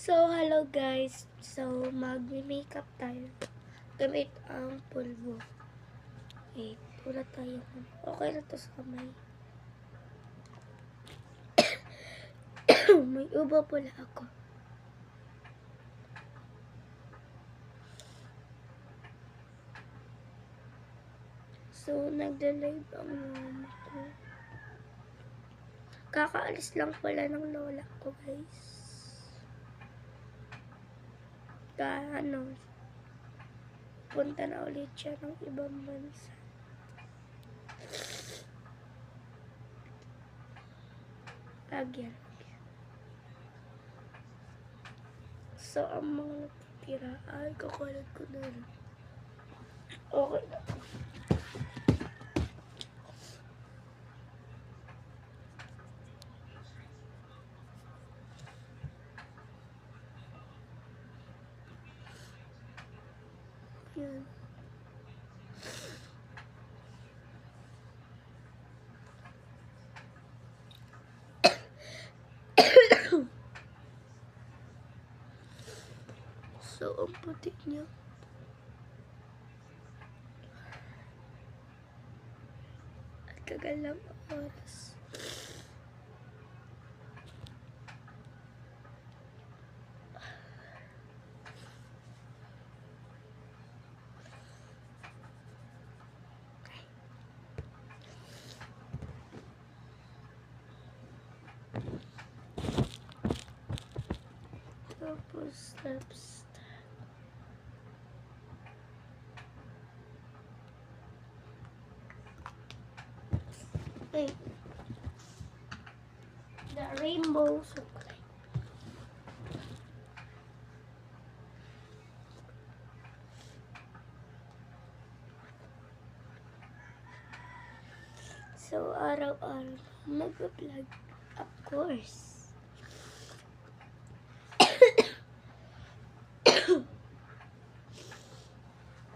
So, hello guys. So, mag-makeup tayo. Gamit ang pulbo. Wait, wala tayo. Okay na to sa kamay. May ubo pula ako. So, nagla-live ang mama ko. Kakaalis lang pala ng lola ko, guys. Punta na ulit siya ng ibang bansa. Lagyan. So, ang mga natitira ay kakalat ko na lang. Okay na. Yan. So, ang puti niya. At tagal lang oras. Tapos, wait. The rainbow suklay. So, araw-araw mag-vlog, of course.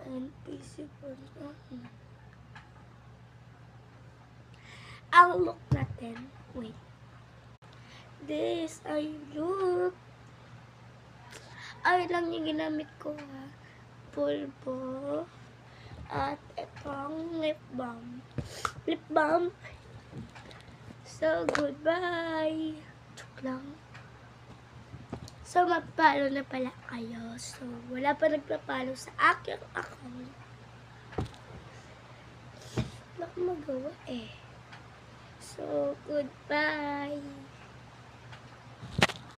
And peaceful. Ang look natin, wait. This ay look. Ay lang yung ginamit ko ha. Pulbo. At itong lip balm. Lip balm. So, goodbye. Joke lang. So, mag-follow na pala kayo. So, wala pa nagpa-follow sa aking account. Wala akong magawa eh. So, goodbye.